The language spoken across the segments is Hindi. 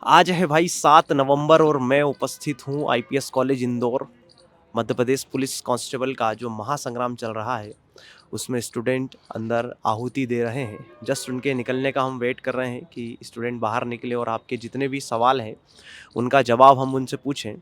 आज है भाई 7 नवंबर और मैं उपस्थित हूँ IPS college Indore. Madhya Pradesh police constable का जो महासंग्राम चल रहा है उसमें स्टूडेंट अंदर आहुति दे रहे हैं। जस्ट उनके निकलने का हम वेट कर रहे हैं कि स्टूडेंट बाहर निकले और आपके जितने भी सवाल हैं उनका जवाब हम उनसे पूछें।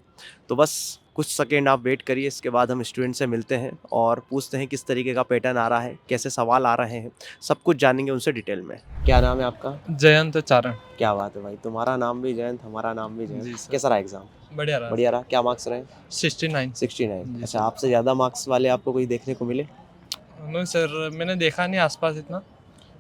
तो बस कुछ सेकेंड आप वेट करिए, इसके बाद हम स्टूडेंट से मिलते हैं और पूछते हैं किस तरीके का पैटर्न आ रहा है, कैसे सवाल आ रहे हैं, सब कुछ जानेंगे उनसे डिटेल में। क्या नाम है आपका? जयंत चारण। क्या बात है भाई, तुम्हारा नाम भी जयंत, हमारा नाम भी जी जयंत। सर। कैसा रहा एग्जाम? बढ़िया रहा। बढ़िया रहा। क्या मार्क्स रहे? 69। 69। जी अच्छा, सर। आपसे ज़्यादा मार्क्स वाले आपको कोई देखने को मिले? नहीं सर, मैंने देखा नहीं आसपास इतना।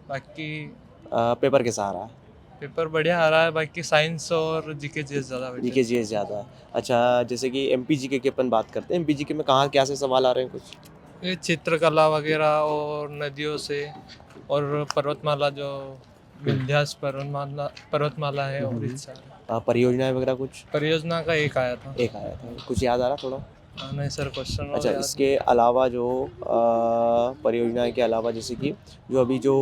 बाकी पेपर कैसा आ रहा है? पेपर बढ़िया आ रहा है। बाकी साइंस और जीके जीएस ज़्यादा जीके बेटर। जीएस ज़्यादा है। अच्छा, जैसे कि एमपीजीके के अपन बात करते हैं, एमपीजीके में कहाँ क्या से सवाल आ रहे हैं कुछ? ये चित्रकला वगैरह और नदियों से और पर्वतमाला जो विंध्यास पर्वतमाला है और इससे परियोजनाएं वगैरह कुछ? परियोजना का एक आया था। एक आया था, कुछ याद आ रहा थोड़ा? नहीं सर, क्वेश्चन अच्छा, इसके अलावा जो परियोजना के अलावा जैसे कि जो अभी जो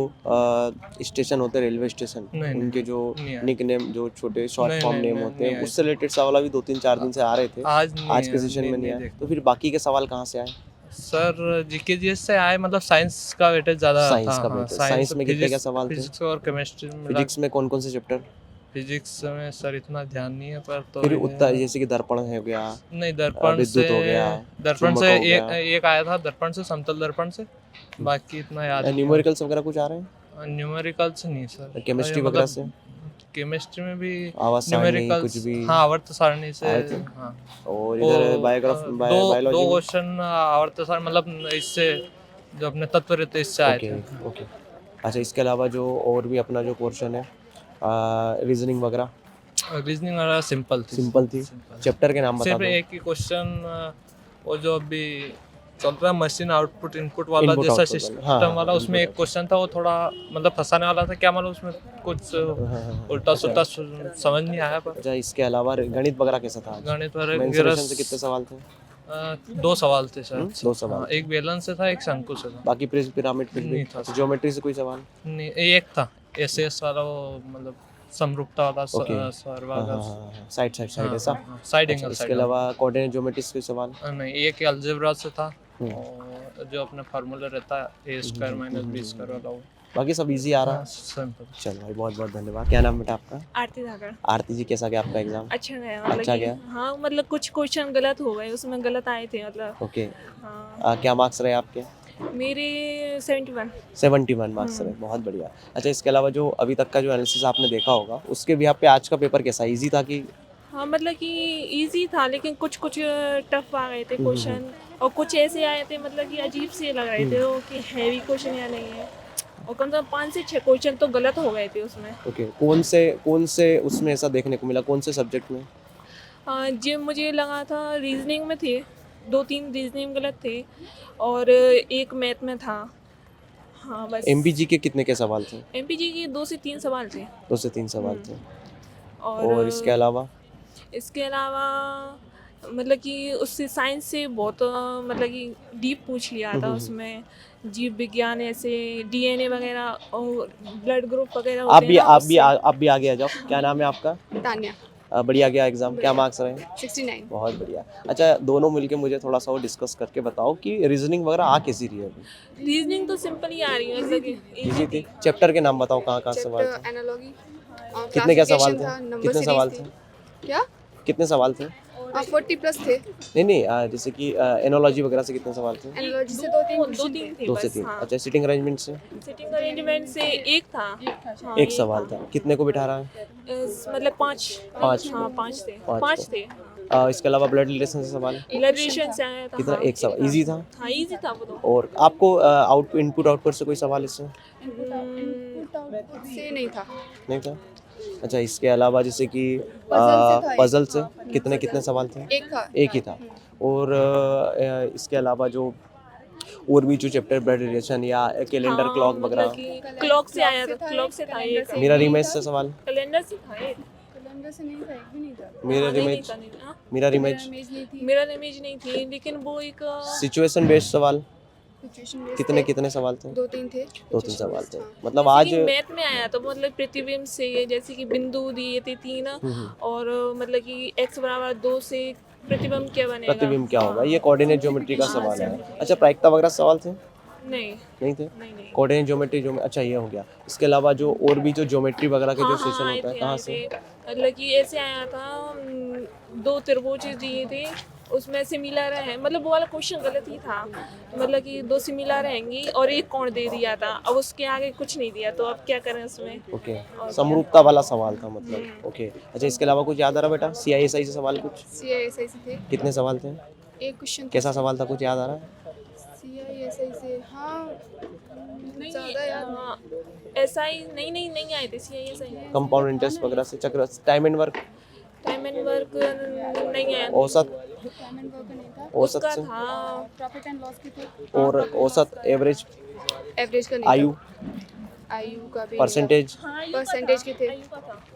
स्टेशन होते हैं, रेलवे स्टेशन, नहीं, उनके जो नहीं आया। निक नेम, जो छोटे शॉर्ट नहीं, फॉर्म नहीं, नेम नहीं, होते नहीं हैं, आया। उससे रिलेटेड सवाल अभी 2-3-4 दिन से आ रहे थे। आज नहीं आज के है, सेशन में नहीं आए, देखा। तो फिर बाकी के सवाल कहाँ से आए? सर जीके जीएस से आए, मतलब साइंस का वेटेज ज़्यादा साइंस था। का हाँ, बेटर। साइंस में कितने क्या सवाल थे? फिजिक्स और केमिस्ट्री में मिला। फिजिक्स में कौन कौन से चैप्टर? फिजिक्स में सर इतना ध्यान नहीं है, पर तो फिर ये उत्तर जैसे कि दर्पण हो गया, नहीं, दर्पण से विद्युत हो गया, दर्पण चुंबक से हो गया। एक आया था, दर्पण से, समतल दर्पण से। बाकी इतना याद नहीं है। न्यूमेरिकल्स वगैरह कुछ आ रहे हैं? न्यूमेरिकल्स नहीं सर। केमिस्ट्री ये वगैरह मतलब से? केमिस्ट्री में भी आवाज सारणी कुछ न्यूमेरिकल्स, भी हाँ, आवर्त सारणी से। आए थे? हाँ। और वो इधर बायोलॉजी दो में? क्वेश्चन आवर्त सारणी, मतलब इससे जो अपने तत्व रहते इससे आए ओके थे। ओके। अच्छा, इसके अलावा जो और भी अपना जो पोर्शन है, रीजनिंग वगैरह? रीजनिंग वाला सिंपल थी। सिंपल थी। चैप्टर के नाम बता सिर्फ दो। एक ही क्वेश्चन, वो जो अभी चल रहा है मशीन आउटपुट इनपुट वाला इनपुट जैसा आउटपुट वाला, हाँ सिस्टम हाँ वाला, हाँ, उसमें इनपुट एक आउटपुट। क्वेश्चन था, वो थोड़ा मतलब फंसाने वाला था, क्या मालूम उसमें कुछ उल्टा अच्छा सुल्टा समझ नहीं आया। पर अच्छा, इसके अलावा गणित वगैरह कैसा था आज? गणित वगैरह मेंसुरेशन से कितने सवाल थे? 2 सवाल थे सर। 2 सवाल हाँ, थे। एक बेलन से था, एक शंकु से था। बाकी पिरामिड कुछ भी? नहीं था। अच्छा, ज्योमेट्री से कोई सवाल? नहीं, एक था एस वाला, वो मतलब समरूपता वाला ओके। हाँ हाँ सर्वागर। हाँ, साइड ऐसा? साइड अच्छा, एंगल, इसके साइड एंगल। अलावा कोऑर्डिनेट ज्योमेट्री से कोई सवाल? नहीं, एक अलजेब्रा से था। हम्म। और जो अपना फार्मूला रहता है A² माइनस B² वाला, वो बाकी सब इजी आ रहा है? सिंपल। चलो भाई, बहुत बहुत धन्यवाद। क्या नाम बेटा आपका? आरती धाकड़। आरती जी, कैसा गया आपका एग्जाम? अच्छा गया, मतलब अच्छा कि गया? हाँ, मतलब कुछ क्वेश्चन गलत हो गए, उसमें गलत आए थे, मतलब ओके। हाँ। क्या मार्क्स रहे आपके? मेरे 71। 71 मार्क्स रहे, बहुत बढ़िया। अच्छा, इसके अलावा जो अभी तक का जो एनालिसिस आपने देखा होगा, उसके भी आप पे आज का पेपर कैसा, इजी था कि? हाँ, मतलब कि इजी था, लेकिन कुछ कुछ टफ आ गए थे क्वेश्चन, और कुछ ऐसे आए थे मतलब कि अजीब से लग रहे थे वो, कि हैवी क्वेश्चन या नहीं है, और कम से कम 5 से 6 क्वेश्चन तो गलत हो गए थे उसमें। ओके, कौन से उसमें ऐसा देखने को मिला, कौन से सब्जेक्ट में? जो मुझे लगा था रीजनिंग में थे, 2-3 रीजनिंग गलत थे, और एक मैथ में था। हाँ, बस। एमपीजी के कितने के सवाल थे? एमपीजी के 2 से 3 सवाल थे। 2 से 3 सवाल थे। और इसके अलावा? इसके अलावा मतलब कि उससे साइंस से बहुत मतलब कि डीप पूछ लिया था उसमें, जीव विज्ञान, ऐसे डीएनए वगैरह और ब्लड ग्रुप वगैरह आप होते भी हैं ना, आप भी उससे। आप भी आगे आ जाओ। क्या नाम है आपका? तान्या। बढ़िया गया एग्जाम? क्या मार्क्स रहे? 69। बहुत बढ़िया। अच्छा, दोनों मिलके मुझे थोड़ा सा वो डिस्कस करके बताओ कि रीजनिंग वगैरह आ कैसी रही है अभी? रीजनिंग तो सिंपल ही आ रही है, मतलब कि इजी थी। चैप्टर के नाम बताओ, कहाँ कहाँ सवाल थे? चैप्टर एनालॉजी और कितने क्या सवाल क्लासिफिकेशन थे? था, नंबर कितने सवाल सीरीज थे? थी। क्या? कितने सवाल थे? 40 प्लस थे। नहीं, जैसे कि एनोलॉजी वगैरह से कितने सवाल थे? एनालॉजी से 2-3 दो क्वेश्चन तीन थे। थे 2 से बस। 3। हाँ, अच्छा, सिटिंग अरेंजमेंट से? सिटिंग अरेंजमेंट से एक था। हाँ, एक सवाल था। कितने को बिठा रहा है? मतलब 5। पाँच। हाँ, 5 थे। पाँच 5 को। थे। इसके अलावा ब्लड रिलेशन से सवाल? ब्लड रिलेशन से आया था। कितना? हाँ, एक सवाल। इजी था? हाँ, इजी था वो तो। और आपको इनपुट आउटपुट से कोई सवाल इससे से नहीं था। नहीं था? अच्छा, इसके अलावा जैसे कि Puzzle से था एक। पजल से कितने कितने सवाल थे? एक था। एक ही था। और इसके अलावा जो और भी जो चैप्टर ब्लड रिलेशन या कैलेंडर, हाँ, क्लॉक मतलब वगैरह? कि क्लॉक से आया था, क्लॉक से था एक। मिरर इमेज से सवाल? कैलेंडर से था एक। कैलेंडर से नहीं था, एक भी नहीं था। मिरर हाँ, नहीं इमेज? था, नहीं था। Mirror image? इमेज नहीं थी। मिरर इमेज नहीं थी, लेकिन वो एक सिचुएशन बेस्ड सवाल? सिचुएशन बेस्ड कितने थे। कितने सवाल थे? 2-3 थे। 2-3 सवाल थे, हाँ। मतलब आज मैथ में आया तो मतलब प्रतिबिंब से जैसे कि बिंदु दिए थे 3 और मतलब कि x बराबर 2 से प्रतिबिंब क्या बनेगा। प्रतिबिंब क्या होगा, ये हाँ, कोऑर्डिनेट ज्योमेट्री का हाँ, सवाल है। simplification। अच्छा, प्रायिकता वगैरह सवाल थे? नहीं नहीं थे? नहीं। कोऑर्डिनेट ज्योमेट्री जो, अच्छा ये हो गया। इसके अलावा जो और भी जो ज्योमेट्री वगैरह के जो हाँ सेशन हाँ आए होता है, थे कहाँ आए से? थे। मतलब कि ऐसे आया था 2 त्रिभुज दिए थे, उसमें सिमिलर है, मतलब वो वाला क्वेश्चन गलत ही था। मतलब कि 2 सिमिलर रहेंगी और एक कोण दे दिया था, अब उसके आगे कुछ नहीं दिया, तो अब क्या करें उसमें। ओके, क्या? समरूपता वाला सवाल था मतलब। ओके, अच्छा इसके अलावा कुछ याद आ रहा बेटा? CISI से सवाल कुछ CISI से थे। कितने सवाल थे? एक क्वेश्चन कैसा सवाल था, कुछ याद आ रहा है? CISI से हाँ नहीं ज़्यादा याद नहीं। ऐसा ही नहीं आए थे सी ऐसा ही। कंपाउंड इंटरेस्ट वगैरह से, चक्र, time and work, time and work नहीं आया। औसत, टाइम एंड वर्क नहीं था। औसत उसका से, था प्रॉफिट एंड लॉस के थे। और औसत, एवरेज, एवरेज का नहीं था। आयु, आयु का भी परसेंटेज। परसेंटेज के थे।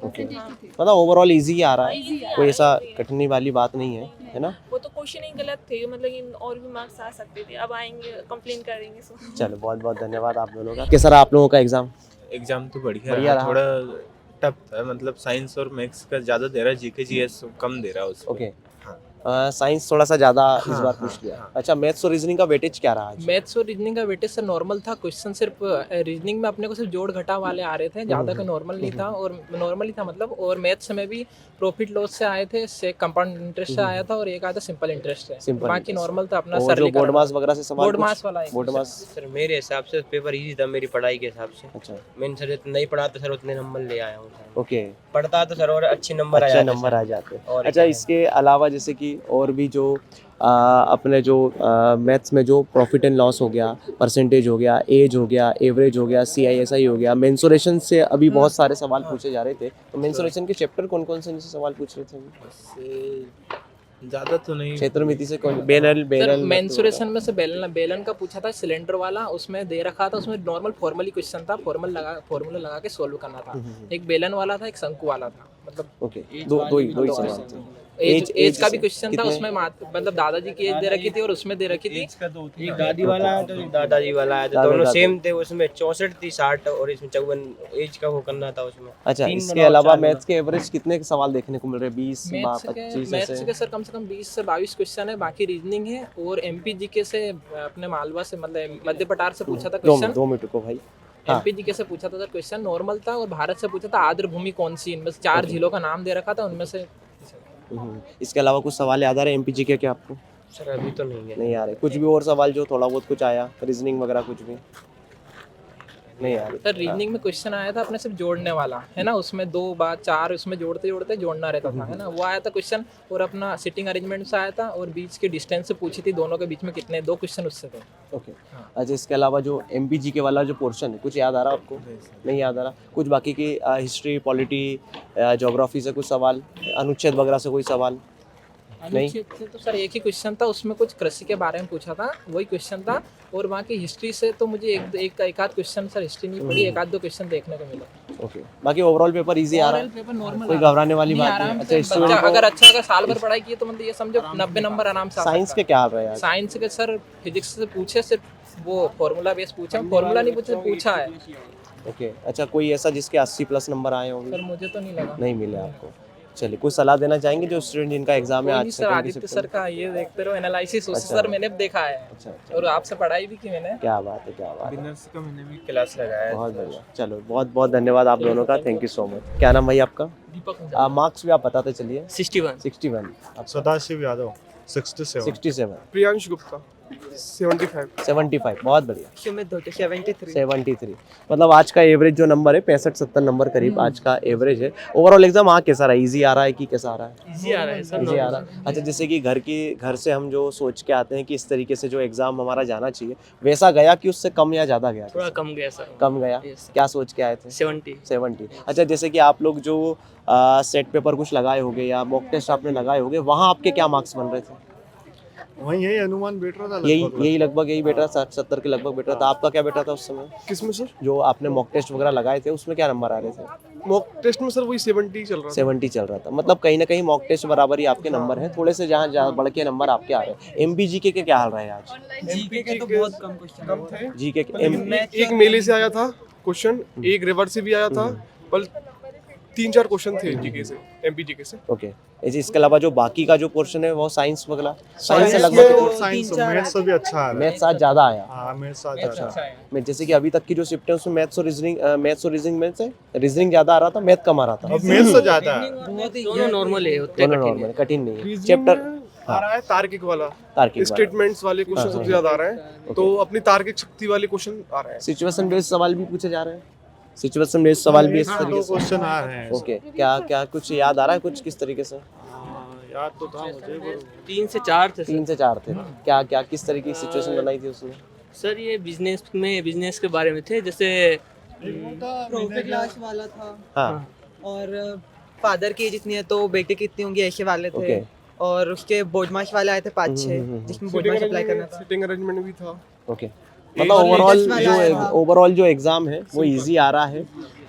ओके, मतलब ओवरऑल इजी ही आ रहा है, कोई ऐसा कठिनाई वाली बात नहीं है ना? वो तो क्वेश्चन ही गलत थे, मतलब कि और भी मार्क्स आ सकते थे। अब आएंगे कंप्लेन करेंगे सो। चलो, बहुत बहुत धन्यवाद आप दोनों का। कैसा रहा आप लोगों का एग्जाम? एग्जाम तो बढ़िया बढ़िया रहा, रहा। थोड़ा टफ था, मतलब साइंस और मैथ्स का ज़्यादा दे रहा है, जीके जीएस कम दे रहा है उसको। ओके, हाँ। साइंस थोड़ा सा ज़्यादा इस हाँ, बार हाँ, पूछ लिया। हाँ। अच्छा, मैथ्स और रीजनिंग का वेटेज क्या रहा आज? मैथ्स और रीजनिंग का वेटेज सर नॉर्मल था। क्वेश्चन सिर्फ रीजनिंग में अपने को सिर्फ जोड़ घटा वाले आ रहे थे, ज़्यादा का नॉर्मल नहीं था, और नॉर्मल ही था मतलब। और मैथ्स में भी प्रॉफिट लॉस से आए थे, से कंपाउंड इंटरेस्ट से आया था, और एक आया था सिंपल इंटरेस्ट से। Simple बाकी interest। नॉर्मल था अपना और जो सरलीकरण। बोर्ड मास वगैरह से सवाल बोर्ड कुछ? मास वाला है। बोर्ड मास, सर मेरे हिसाब से पेपर इजी था, मेरी पढ़ाई के हिसाब से। अच्छा, मैंने सर जितना नहीं पढ़ा तो सर उतने नंबर ले आया हूँ सर। ओके, पढ़ता तो सर और अच्छे नंबर अच्छे आया नंबर आ जाते। और अच्छा, क्या है? इसके अलावा जैसे कि और भी जो अपने जो मैथ्स में जो प्रॉफिट एंड लॉस हो गया, परसेंटेज हो गया, एज हो गया, एवरेज हो गया, CISI हो गया, मेंसुरेशन से अभी बहुत सारे सवाल पूछे जा रहे थे, तो मेंसुरेशन के चैप्टर कौन कौन से सवाल पूछ रहे थे अभी? उससे ज़्यादा तो नहीं। क्षेत्र मिति से कौन? बेलन, सर बेलन, मेंसुरेशन में से बेलन का पूछा था, सिलेंडर वाला उसमें दे रखा था, उसमें नॉर्मल फॉर्मली क्वेश्चन था, फॉर्मूला लगा के सोल्व करना था। एक बेलन वाला था, एक शंकु वाला था, मतलब ओके, दो ही सवाल थे। एज का भी क्वेश्चन था, कितने? उसमें मतलब दादाजी की एज दे रखी थी और उसमें दे रखी थी। एक दादी वाला आया था, एक दादाजी वाला आया था, दादा दोनों दादी। सेम थे। उसमें 64 थी, 60 और इसमें 54 एज का वो करना था उसमें। अच्छा, 3 इसके गुना और अलावा 4 गुना। मैथ्स के एवरेज कितने के सवाल देखने को मिल रहे हैं? 20, मैथ्स 25 के ऐसे? सर कम से कम 20 से 22 क्वेश्चन है, बाकी रीजनिंग है। और MPGK से अपने मालवा से, मतलब मध्य पठार से पूछा था क्वेश्चन। 2 मिनट को भाई। हाँ। MPGK से पूछा था सर क्वेश्चन, नॉर्मल था। और भारत से पूछा था आर्द्र भूमि कौन सी, इनमें से 4 झीलों का नाम दे रखा था, उनमें से। इसके अलावा कुछ सवाल याद आ रहे हैं MPG के क्या आपको? सर अभी तो नहीं है। नहीं आ रहे? कुछ भी और सवाल जो थोड़ा बहुत कुछ आया, रीजनिंग वगैरह कुछ भी नहीं आ रही? सर रीजनिंग में क्वेश्चन आया था अपने सिर्फ जोड़ने वाला, है ना, उसमें 2 बार 4 उसमें जोड़ते जोड़ते जोड़ना रहता था, है ना, वो आया था क्वेश्चन। और अपना सिटिंग अरेंजमेंट से आया था, और बीच के डिस्टेंस से पूछी थी, दोनों के बीच में कितने, 2 क्वेश्चन उससे थे। ओके, अच्छा इसके अलावा जो MPG के वाला जो पोर्शन है, कुछ याद आ रहा आपको? नहीं याद आ रहा? कुछ बाकी की हिस्ट्री, पॉलिटी, ज्योग्राफी से कुछ सवाल, अनुच्छेद वगैरह से कोई सवाल? नहीं? अनुच्छेद से तो सर एक ही क्वेश्चन था, उसमें कुछ कृषि के बारे में पूछा था, वही क्वेश्चन था। और बाकी हिस्ट्री से तो मुझे एक आध क्वेश्चन सर हिस्ट्री नहीं पढ़ी, एक आध 2 क्वेश्चन देखने को मिला। ओके, बाकी ओवरऑल पेपर इजी आ रहा है? पेपर नॉर्मल, कोई घबराने वाली बात नहीं? अच्छा, स्टूडेंट अगर को अच्छा साल भर पढ़ाई की तो मतलब ये समझो 90 नंबर आराम से आ साइंस सकता के क्या हाल रहे हैं है। आज? साइंस के सर फिजिक्स से पूछे, सिर्फ वो फॉर्मूला बेस पूछा, फॉर्मूला नहीं पूछे, पूछा है ओके, अच्छा कोई ऐसा जिसके 80+ नंबर आए होंगे? सर, मुझे तो नहीं लगा। नहीं मिले आपको? चलिए, कुछ सलाह देना चाहेंगे जो स्टूडेंट जिनका एग्जाम है कोई आज नहीं सर, second आदित्य की सर का ये देखते रहो एनालिसिस, उससे अच्छा। सर मैंने भी देखा है, अच्छा, और आपसे पढ़ाई भी की मैंने। क्या बात है, क्या बात है, बिनर्स का मैंने भी क्लास लगाया है। बहुत बढ़िया। चलो, बहुत बहुत धन्यवाद आप दोनों का, थैंक यू सो मच। क्या नाम भाई आपका? दीपक मार्क्स भी आप बताते चलिए। 61 61, सदाशिव यादव 67। 67, प्रियांश गुप्ता 75 75, बहुत बढ़िया। सुमित धोटे 73 73, मतलब आज का एवरेज जो नंबर है 65-70 नंबर करीब आज का एवरेज है। ओवरऑल एग्जाम कैसा रहा? इजी आ रहा है कि कैसा आ रहा है? इजी आ रहा है सर, इजी आ रहा है। अच्छा, जैसे कि घर से हम जो सोच के आते हैं कि इस तरीके से जो एग्जाम हमारा जाना चाहिए, वैसा गया कि उससे कम या ज़्यादा गया? थोड़ा कम गया सर, कम गया। Yes. क्या सोच के आए थे? 70। अच्छा, जैसे कि आप लोग जो सेट पेपर कुछ लगाए होंगे या मॉक टेस्ट आपने लगाए होंगे, वहाँ आपके क्या मार्क्स बन रहे थे? वही यही अनुमान बैठ रहा था यही लगभग। यही लगभग यही बैठ रहा, 60-70 के लगभग बैठ रहा था। आपका क्या बैठ रहा था उस समय? किसमें सर? जो आपने मॉक टेस्ट वगैरह लगाए थे उसमें क्या नंबर आ रहे थे? मॉक टेस्ट में सर वही 70 चल रहा था। 70 चल रहा था। मतलब कहीं ना कहीं मॉक टेस्ट बराबर ही आपके नंबर हैं, थोड़े से जहाँ बढ़ के नंबर आपके आ रहे हैं। एमबीजीके के क्या हाल रहे हैं आज? जीके के तो बहुत कम थे। जीके एक मेले से आया था क्वेश्चन, एक रिवर से भी आया था, पर 3-4 क्वेश्चन थे जीके से, एमपीजीके से। ओके। इसके अलावा जो बाकी का जो पोर्शन है वो साइंस वगैरह, साइंस से साइंस लगभग में- साइंस मैथ्स से भी अच्छा आ रहा है। मैथ्स आज ज़्यादा आया। हाँ मैथ्स आज अच्छा है। मैं जैसे कि अभी तक की जो शिफ्ट है उसमें मैथ्स और रीजनिंग में से रीजनिंग ज़्यादा आ रहा था, मैथ कम आ रहा था। अब मैथ्स से ज्यादा है। दोनों नॉर्मल है, उतने दोनों कठिन नॉर्मल कठिन नहीं है। रीजनिंग चैप्टर में आ रहा है तार्किक वाला, तार्किक वाला। स्टेटमेंट्स वाले क्वेश्चन हाँ, सबसे ज्यादा आ रहे हैं, तो अपनी तार्किक शक्ति वाले क्वेश्चन आ रहे हैं। सिचुएशन बेस्ड सवाल भी पूछे जा रहे हैं। सिचुएशन बेस्ड सवाल भी इस हाँ, तरीके दो से। क्वेश्चन आ रहे हैं। ओके। क्या क्या कुछ याद आ रहा है कुछ किस तरीके से? याद तो था मुझे पर 3 से 4 थे 3 से 4 थे। क्या क्या किस तरीके की सिचुएशन बनाई थी उसने? सर। ये बिजनेस के बारे में थे, जैसे प्रॉफिट लॉस वाला था हाँ। और फादर की एज इतनी है तो बेटे की इतनी होंगी ऐसे वाले थे। ओके। और उसके बोर्डमास वाले आए थे 5-6 जिसमें बोर्डमास अप्लाई करना था। सिटिंग अरेंजमेंट भी था। ओके। मतलब ओवरऑल वाला आया था। ओवरऑल जो एग्जाम है वो इजी आ रहा है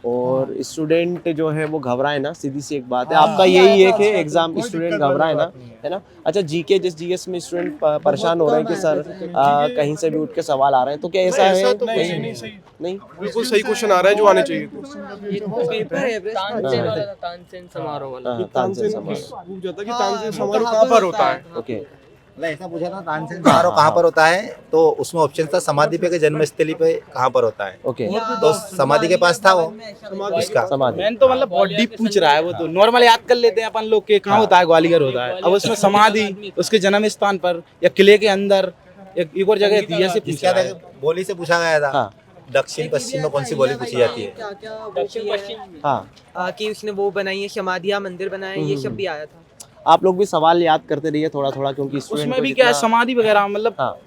और स्टूडेंट जो है वो घबराए ना, सीधी सी एक बात है। आपका यही है कि एग्जाम स्टूडेंट घबराए ना, है ना? अच्छा, जीके जीएस में स्टूडेंट परेशान हो रहे हैं कि सर कहीं से भी उठ के सवाल आ रहे हैं, तो क्या ऐसा है? तो नहीं सही, नहीं, बिल्कुल सही क्वेश्चन आ रहा है जो आने चाहिए थे। पेपर एवरेज तानसेन वाला था, तानसेन समारोह वाला। हाँ, तानसेन समारोह। पूछ जाता कि तानसेन समारोह कहाँ पर होता है। ओके। मतलब ऐसा पूछा था तानसेन समारोह कहाँ पर होता है, तो उसमें ऑप्शन था समाधि पे के जन्मस्थली पे कहाँ पर होता है। ओके। तो समाधि के पास था वो इसका। समाधि। मैंने तो मतलब बहुत डीप पूछ रहा है वो, तो नॉर्मल याद कर लेते हैं अपन लोग के कहाँ होता है, ग्वालियर होता है। अब उसमें समाधि उसके जन्म स्थान पर या किले के अंदर एक और जगह थी, ऐसे पूछ जिसके रहा है। बोली से पूछा गया था। हाँ। दक्षिण पश्चिम में कौन सी बोली पूछी जाती है? क्या-क्या वो भी है हाँ। कि उसने वो बनाई है, समाधियाँ मंदिर बनाए हैं, ये सब भी आया था। आप लोग भी सवाल याद करते रहिए थोड़ा थोड़ा, क्योंकि स्टूडेंट उसमें भी क्या है, समाधि वगैरह मतलब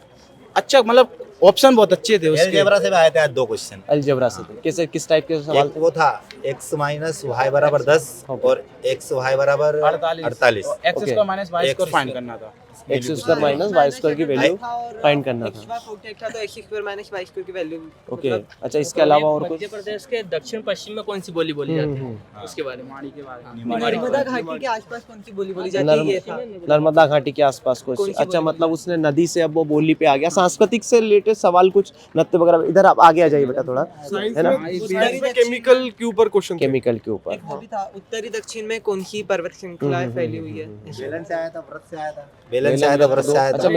अच्छा, मतलब ऑप्शन बहुत अच्छे थे उसके। अलजेब्रा से भी आए थे आज 2 क्वेश्चन। अलजेब्रा से थे। कैसे किस टाइप के सवाल? एक वो था x माइनस वाई बराबर 10 और x वाई बराबर 48। X square minus y square find करना था। X square minus y square की वैल्यू फाइंड करना था। था तो x square minus y square की वैल्यू। ओके। अच्छा, इसके अलावा और कुछ? मध्य प्रदेश के दक्षिण पश्चिम में कौन सी बोली बोली जाती है, उसके बारे में। नर्मदा घाटी के आसपास कौन सी बोली बोली जाती है, ये था। नर्मदा घाटी के आसपास कुछ। अच्छा, मतलब उसने नदी से अब वो बोली पे आ गया। सांस्कृतिक से रिलेटेड सवाल कुछ, नृत्य वगैरह। इधर आप आगे आ जाइए बेटा थोड़ा, है ना? साइंस में केमिकल के ऊपर क्वेश्चन थे। केमिकल के ऊपर। एक वो भी था, उत्तरी दक्षिण में कौन सी पर्वत श्रृंखला फैली हुई है। बेलन से आया था, व्रत से आया था। बेलन से आया था, व्रत से आया अच्छा, था।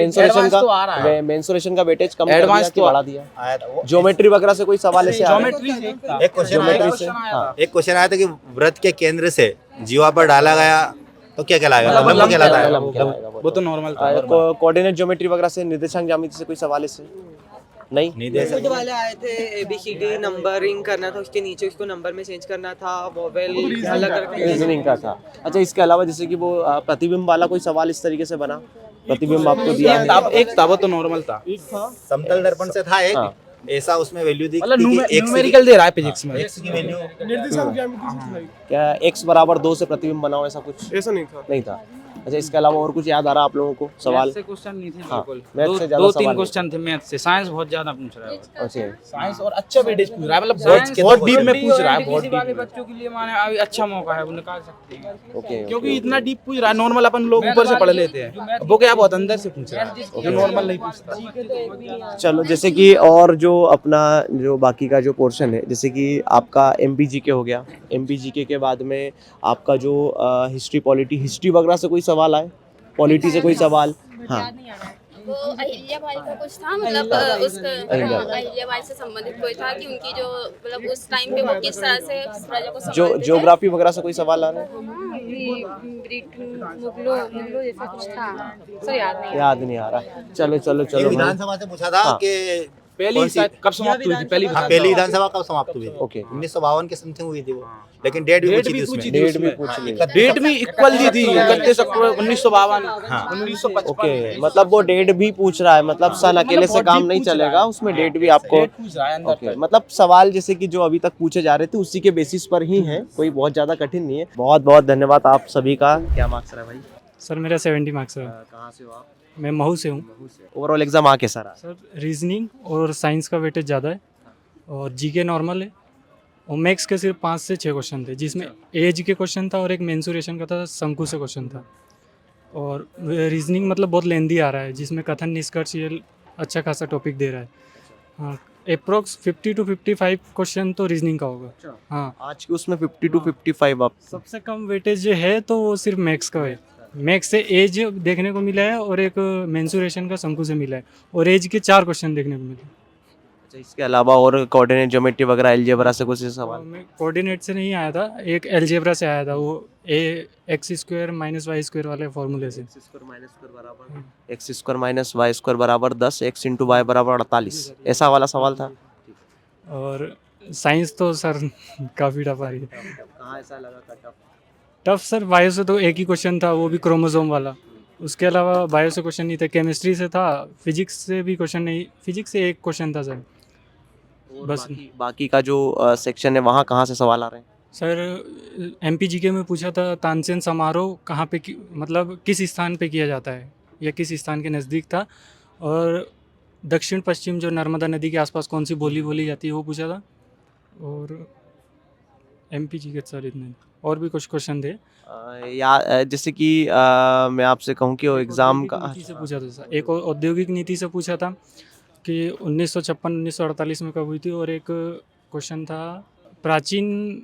मेंसुरेशन का वेटेज कम कर दिया एडवांस कि तो बढ़ा दिया? आया था वो। ज्योमेट्री वगैरह से कोई सवाल ऐसे आ रहे हैं? ज्योमेट्री से एक था। एक क्वेश्चन आया ज्योमेट्री से। था। हाँ। एक क्वेश्चन आया था कि व्रत के केंद्र से जीवा पर डाला गया तो क्या कहलाएगा? लंब कहलाता है। लंब कहलाएगा वो वो तो नॉर्मल था। कोऑर्डिनेट ज्योमेट्री वगैरह से, निर्देशांक ज्यामिति से कोई सवाल ऐसे नहीं? नहीं दे खुद सकते। वाले आए थे, ABCD नंबरिंग करना था, उसके नीचे उसको नंबर में चेंज करना था, वोवेल अलग करके। रीजनिंग का था। अच्छा, इसके अलावा जैसे कि वो प्रतिबिंब वाला कोई सवाल इस तरीके से बना, प्रतिबिंब आपको दिया है? एक था, वो तो नॉर्मल था। समतल दर्पण से था एक हाँ। ऐसा, उसमें वैल्यू दी मतलब थी कि x न्यूमेरिकल दे रहा है फिजिक्स में। x की वैल्यू निर्देशांक ज्यामिति से था। क्या x बराबर 2 से प्रतिबिंब बनाओ, ऐसा कुछ ऐसा नहीं था। नहीं था? अच्छा, इसके अलावा और कुछ याद आ रहा आप लोगों को सवाल? मैथ से क्वेश्चन नहीं थे हाँ, बिल्कुल। मैथ से ज्यादा 2-3 सवाल क्वेश्चन थे मैथ से। साइंस बहुत ज्यादा पूछ रहा है। अच्छा। साइंस और अच्छा वेटेज पूछ रहा है, मतलब Science बहुत के डीप तो में पूछ रहा है, किसी बहुत वाले डीप। बच्चों के लिए माने अभी अच्छा मौका है, वो निकाल सकते हैं। ओके। क्योंकि इतना डीप पूछ रहा है, नॉर्मल अपन लोग ऊपर से पढ़ लेते हैं, वो क्या बहुत अंदर से पूछ रहा है, जो नॉर्मल नहीं पूछता। चलो, जैसे कि और जो अपना जो बाकी का जो पोर्शन है, जैसे कि आपका MPGK हो गया। MPGK के बाद में आपका जो हिस्ट्री पॉलिटी, हिस्ट्री वगैरह से कोई सवाल आए, पॉलिटी से कोई सवाल? हाँ। वो अहिल्याबाई का कुछ था, मतलब अहिल्याबाई से संबंधित कोई था कि उनकी जो मतलब उस टाइम पे वो किस तरह से प्रजा को जो संभालते थे। ज्योग्राफी वगैरह से कोई सवाल आ रहा है? मुगलों जैसा कुछ था, सर याद नहीं। याद नहीं आ रहा। चलो चलो ये चलो। विधानसभा से पूछा था हाँ। कि पहली शायद कब समाप्त हुई थी? पहली विधानसभा कब समाप्त हुई थी? ओके। 1952 के समथिंग हुई थी वो, लेकिन डेट भी पूछी थी उसमें। डेट भी पूछ ली। डेट भी इक्वल दी थी, 31 अक्टूबर 1952, हाँ। 1955। ओके, मतलब वो डेट भी पूछ रहा है, मतलब सन अकेले से काम नहीं चलेगा, उसमें डेट भी आपको। डेट पूछ रहा है अंदर ओके, तक। मतलब सवाल जैसे कि जो अभी तक पूछे जा रहे थे उसी के बेसिस पर ही है, कोई बहुत ज्यादा कठिन नहीं है। बहुत बहुत धन्यवाद आप सभी का। क्या मार्क्स रहा है भाई? सर मेरा 70 मार्क्स है। कहाँ से हो आप? मैं महू से हूँ। ओवरऑल एग्जाम आ कैसा रहा? सर रीजनिंग और साइंस का वेटेज ज़्यादा है और जीके नॉर्मल है और मैथ्स के सिर्फ 5 से 6 क्वेश्चन थे, जिसमें एज के क्वेश्चन था और एक मेंसुरेशन का था, शंकु से क्वेश्चन था। और रीजनिंग मतलब बहुत लेंदी आ रहा है, जिसमें कथन निष्कर्ष ये अच्छा खासा टॉपिक दे रहा है। हाँ, अप्रोक्स 50 to 55 क्वेश्चन तो रीजनिंग का होगा। हाँ, आज की उसमें 50 to 55 आप सबसे कम वेटेज जो है तो वो सिर्फ मैथ्स का है। मैथ्स से एज देखने को मिला है और एक मेंसुरेशन का शंकु से मिला है और एज के 4 क्वेश्चन देखने को मिले। अच्छा, इसके अलावा और कोऑर्डिनेट ज्योमेट्री वगैरह अलजेब्रा से कुछ सवाल? मैं कोऑर्डिनेट से नहीं आया था, एक अलजेब्रा से आया था, वो x square minus y square वाले फॉर्मूले से। X square minus y square बराबर 10, एक्स इंटू वाई बराबर 48, ऐसा वाला सवाल था। और साइंस तो सर काफ़ी टफ आ रही है। कहाँ ऐसा लगा था टफ सर, बायो से तो एक ही क्वेश्चन था, वो भी क्रोमोसोम वाला। उसके अलावा बायो से क्वेश्चन नहीं थे, केमिस्ट्री से था, फिजिक्स से भी क्वेश्चन नहीं, फिजिक्स से एक क्वेश्चन था सर बस। बाकी का जो सेक्शन है वहाँ कहाँ से सवाल आ रहे हैं? सर एमपीजीके में पूछा था तानसेन समारोह कहाँ पे मतलब किस स्थान पे किया जाता है या किस स्थान के नज़दीक था, और दक्षिण पश्चिम जो नर्मदा नदी के आसपास कौन सी बोली बोली जाती है वो पूछा था। और एमपीजीके सर इतने, और भी कुछ क्वेश्चन थे। जैसे कि मैं आपसे कहूँ कि वो एग्ज़ाम का नीति से पूछा था सर, एक औद्योगिक नीति से पूछा था कि 1956-1948 में कब हुई थी, और एक क्वेश्चन था प्राचीन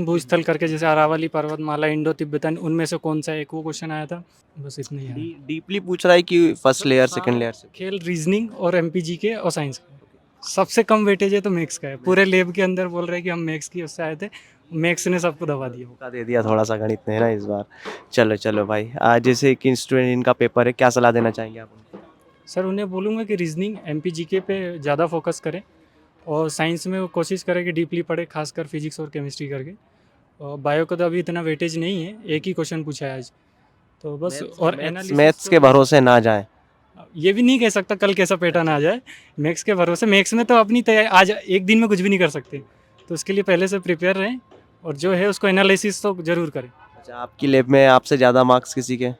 भूस्थल करके, जैसे अरावली पर्वतमाला, इंडो तिब्बतन, उनमें से कौन सा एक, वो क्वेश्चन आया था। बस इतना ही आया। डीपली पूछ रहा है कि फर्स्ट लेयर सेकंड लेयर से? खेल, रीजनिंग और एमपीजीके और साइंस का सबसे कम वेटेज है तो मैथ्स का है। पूरे लैब के अंदर बोल रहे हैं कि हम मैथ्स की उससे आए थे, मैथ्स ने सबको दबा दिया, मौका दे दिया थोड़ा सा गणित ने, है ना इस बार। चलो भाई, जैसे कि स्टूडेंट इनका पेपर है, क्या सलाह देना चाहेंगे आप उनको? सर उन्हें बोलूँगा कि रीजनिंग एमपीजीके पे ज़्यादा फोकस करें और साइंस में वो कोशिश करें कि डीपली पढ़े, खासकर फिजिक्स और केमिस्ट्री करके। और बायो का तो अभी इतना वेटेज नहीं है, एक ही क्वेश्चन पूछा है आज तो बस। और मैथ्स के भरोसे ना जाए, ये भी नहीं कह सकता कल कैसा पैटर्न आ जाए। मैथ्स के भरोसे, मैथ्स में तो अपनी आज एक दिन में कुछ भी नहीं कर सकते, तो उसके लिए पहले से प्रिपेयर रहें और जो है उसको एनालिसिस तो ज़रूर करें। अच्छा, आपकी लैब में आपसे ज़्यादा मार्क्स किसी के?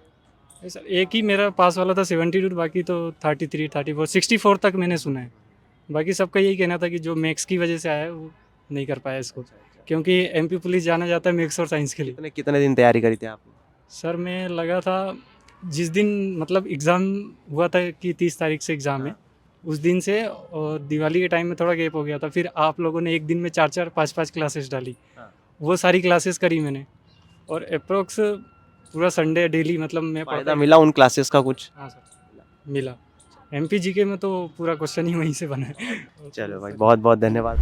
सर एक ही मेरा पास वाला था 72, बाकी तो 33, 34, 64 तक मैंने सुना है। बाकी सबका यही कहना था कि जो मैथ्स की वजह से आया है वो नहीं कर पाया इसको, क्योंकि एमपी पुलिस जाना जाता है मैथ्स और साइंस के लिए। कितने दिन तैयारी करी थी आपने? सर मैं लगा था जिस दिन मतलब एग्ज़ाम हुआ था कि 30 तारीख से एग्ज़ाम है, उस दिन से, और दिवाली के टाइम में थोड़ा गैप हो गया था। फिर आप लोगों ने एक दिन में 4-4, 5-5 क्लासेस डाली, वो सारी क्लासेस करी मैंने, और अप्रोक्स पूरा संडे डेली मतलब मैं फायदा मिला उन क्लासेस का कुछ? हाँ सर मिला। एमपीजीके में तो पूरा क्वेश्चन ही वहीं से बना है। चलो भाई, बहुत बहुत धन्यवाद।